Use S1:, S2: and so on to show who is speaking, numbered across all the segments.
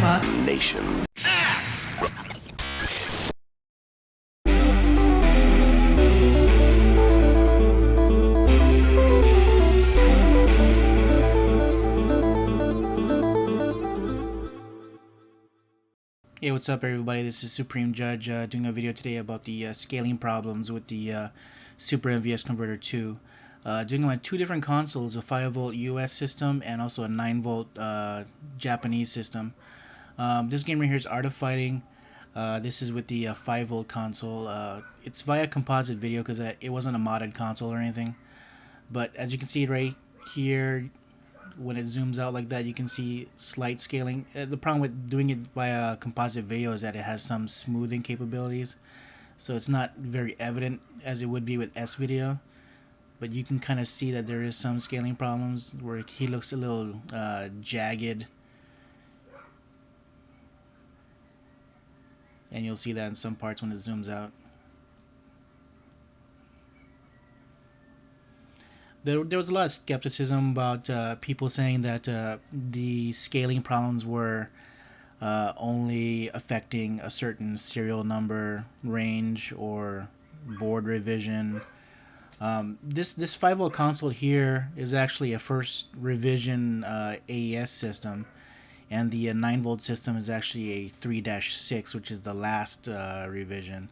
S1: Nation.
S2: Hey, what's up everybody? This is Supremejudge doing a video today about the scaling problems with the Super MVS Converter 2. Doing it on two different consoles, a 5-volt US system and also a 9-volt Japanese system. This game right here is Art of Fighting. This is with the 5-volt console. It's via composite video because it wasn't a modded console or anything. But as you can see right here, when it zooms out like that, you can see slight scaling. The problem with doing it via composite video is that it has some smoothing capabilities, so it's not very evident as it would be with S video, but you can kind of see that there is some scaling problems where he looks a little jagged, and you'll see that in some parts when it zooms out. There was a lot of skepticism about people saying that the scaling problems were only affecting a certain serial number range or board revision. This 5-volt console here is actually a first revision AES system, and the 9-volt system is actually a 3-6, which is the last revision.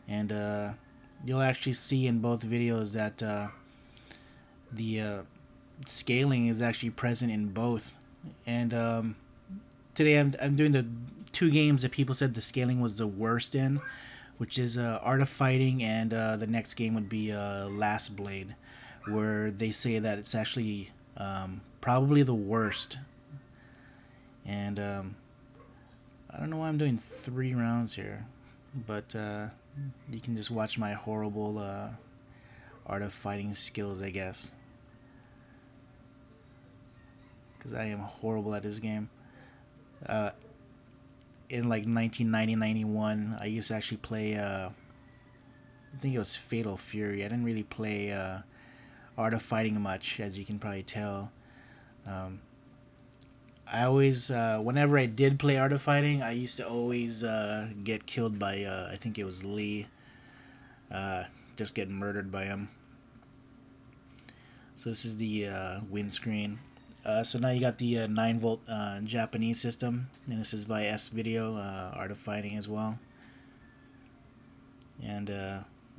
S2: And you'll actually see in both videos that the scaling is actually present in both. And today I'm doing the two games that people said the scaling was the worst in, which is Art of Fighting, and the next game would be Last Blade, where they say that it's actually probably the worst. And I don't know why I'm doing 3 rounds here, but you can just watch my horrible Art of Fighting skills, I guess, because I am horrible at this game. In like 1990-91, I used to actually play I think it was Fatal Fury. I didn't really play Art of Fighting much, as you can probably tell. I always whenever I did play Art of Fighting, I used to always get killed by I think it was Lee, just get murdered by him. So this is the windscreen. So now you got the 9-volt Japanese system, and this is via S video, Art of Fighting as well. And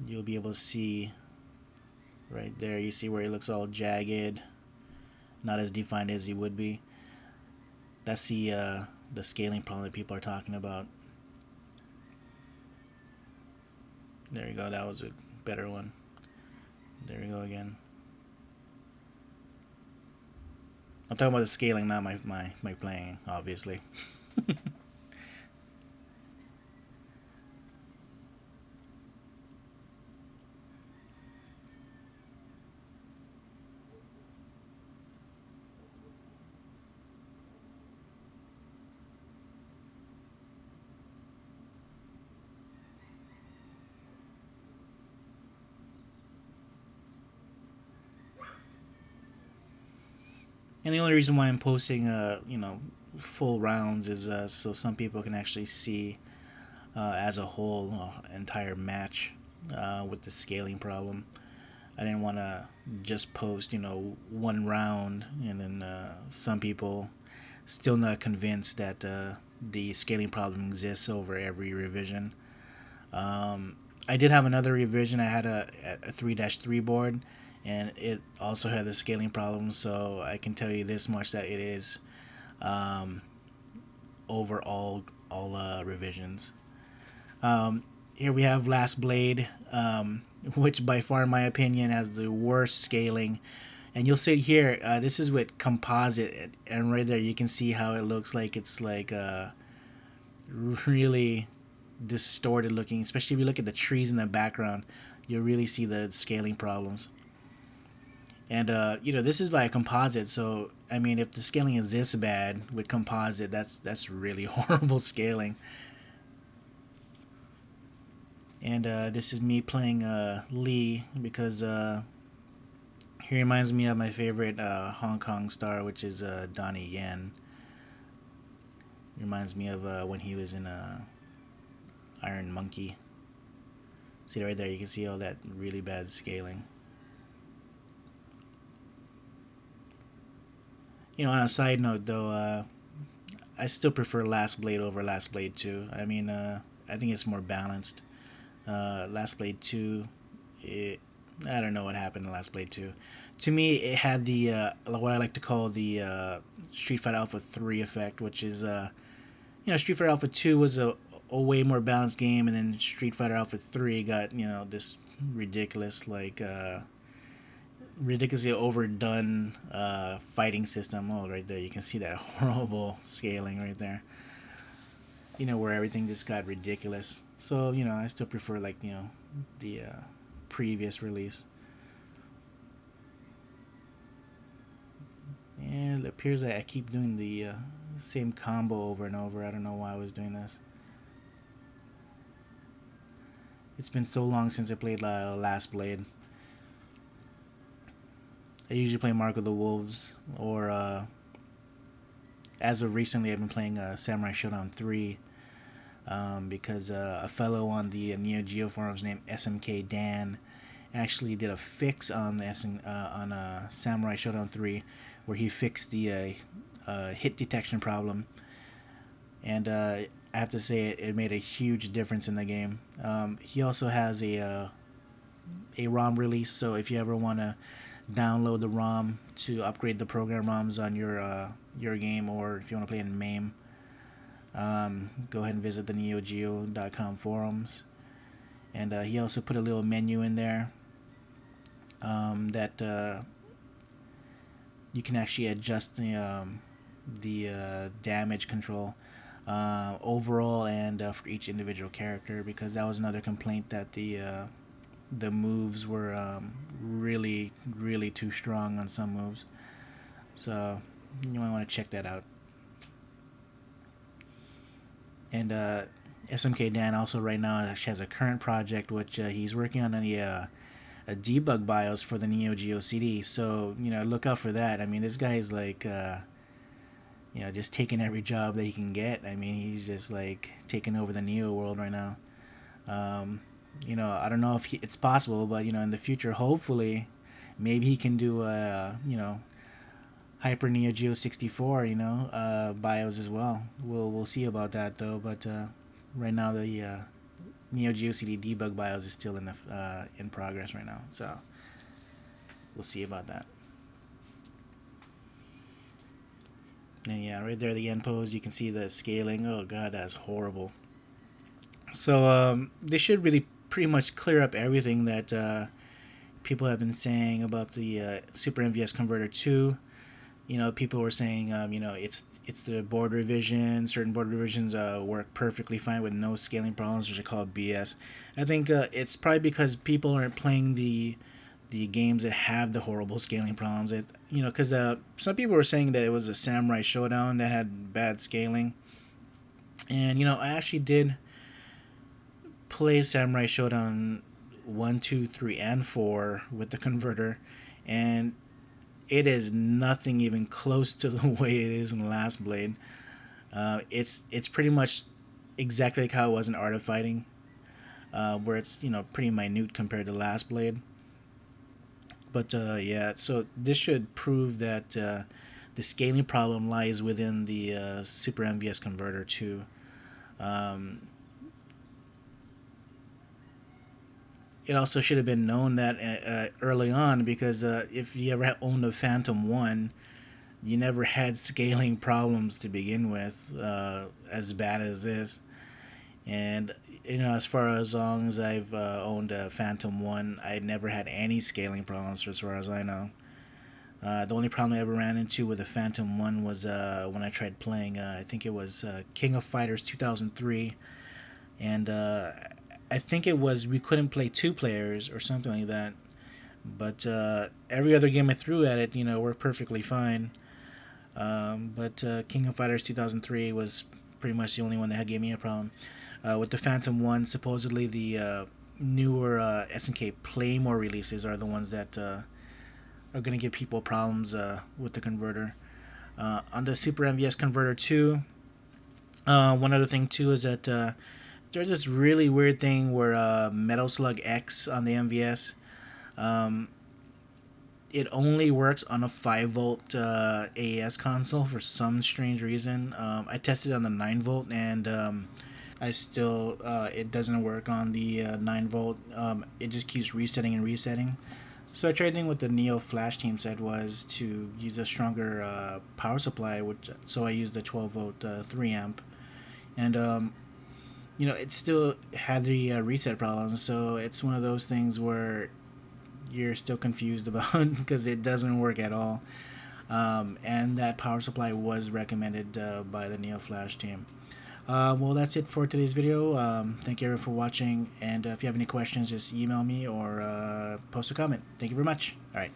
S2: you'll be able to see right there, you see where it looks all jagged, not as defined as it would be. That's the scaling problem that people are talking about. There you go, that was a better one. There we go again. I'm talking about the scaling, not my playing, obviously. And the only reason why I'm posting, full rounds is so some people can actually see as a whole entire match with the scaling problem. I didn't want to just post, one round, and then some people still not convinced that the scaling problem exists over every revision. I did have another revision. I had a 3-3 board, and it also had the scaling problem, so I can tell you this much, that it is over all revisions. Here we have Last Blade, which by far in my opinion has the worst scaling. And you'll see here, this is with composite, and right there you can see how it looks like it's like really distorted looking, especially if you look at the trees in the background. You'll really see the scaling problems. And this is via composite, so I mean, if the scaling is this bad with composite, that's really horrible scaling. And this is me playing Lee, because he reminds me of my favorite Hong Kong star, which is Donnie Yen. Reminds me of when he was in Iron Monkey. See right there, you can see all that really bad scaling. On a side note though, I still prefer Last Blade over Last Blade 2. I mean, I think it's more balanced. Last Blade 2, it, I don't know what happened in Last Blade 2. To me, it had the what I like to call the Street Fighter Alpha 3 effect, which is Street Fighter Alpha 2 was a way more balanced game, and then Street Fighter Alpha 3 got this ridiculous ridiculously overdone fighting system. Oh, right there, you can see that horrible scaling right there. Where everything just got ridiculous. So I still prefer the previous release. And it appears that I keep doing the same combo over and over. I don't know why I was doing this. It's been so long since I played Last Blade. I usually play Mark of the Wolves, or as of recently, I've been playing Samurai Showdown 3, because a fellow on the Neo Geo forums named SMK Dan actually did a fix on Samurai Showdown 3, where he fixed the hit detection problem, and I have to say it made a huge difference in the game. He also has a ROM release, so if you ever want to download the ROM to upgrade the program ROMs on your game, or if you want to play in MAME, go ahead and visit the neogeo.com forums. And he also put a little menu in there that you can actually adjust the damage control overall and for each individual character, because that was another complaint, that the moves were really, really too strong on some moves. So you might want to check that out. And SMK Dan also right now actually has a current project which he's working on a debug BIOS for the Neo Geo CD. So look out for that. I mean, this guy is just taking every job that he can get. I mean, he's just taking over the Neo world right now. I don't know if it's possible, but in the future, hopefully, maybe he can do Hyper Neo Geo 64, BIOS as well. We'll see about that though. But right now, the Neo Geo CD debug BIOS is still in progress right now, so we'll see about that. And yeah, right there, the end pose, you can see the scaling. Oh god, that's horrible. So this should really pretty much clear up everything that people have been saying about the Super MVS Converter 2. People were saying, it's the board revision. Certain board revisions work perfectly fine with no scaling problems, which I call BS. I think it's probably because people aren't playing the games that have the horrible scaling problems. Because some people were saying that it was a Samurai Showdown that had bad scaling, and I actually did play Samurai Showdown 1, 2, 3, and 4 with the converter, and it is nothing even close to the way it is in Last Blade. It's pretty much exactly like how it was in Art of Fighting, where it's pretty minute compared to Last Blade. But yeah, so this should prove that the scaling problem lies within the Super MVS Converter 2. It also should have been known that early on, because if you ever owned a Phantom 1, you never had scaling problems to begin with, as bad as this. And as far as long as I've owned a Phantom 1, I never had any scaling problems as far as I know. The only problem I ever ran into with the Phantom 1 was when I tried playing, I think it was King of Fighters 2003, and I think it was we couldn't play 2 players or something like that. But every other game I threw at it, worked perfectly fine. But King of Fighters 2003 was pretty much the only one that gave me a problem. With the Phantom 1, supposedly the newer SNK Playmore releases are the ones that are going to give people problems with the converter. On the Super MVS Converter 2, One other thing too is that there's this really weird thing where Metal Slug X on the MVS, um, it only works on a 5 volt AES console for some strange reason. I tested it on the 9 volt, and I still it doesn't work on the 9 volt. It just keeps resetting and resetting. So I tried thing what the Neo Flash team said was to use a stronger power supply, which so I used the 12 volt 3 amp, and it still had the reset problems. So it's one of those things where you're still confused about because it doesn't work at all. And that power supply was recommended by the Neo Flash team. Well, that's it for today's video. Thank you everyone for watching, and if you have any questions, just email me or post a comment. Thank you very much. All right.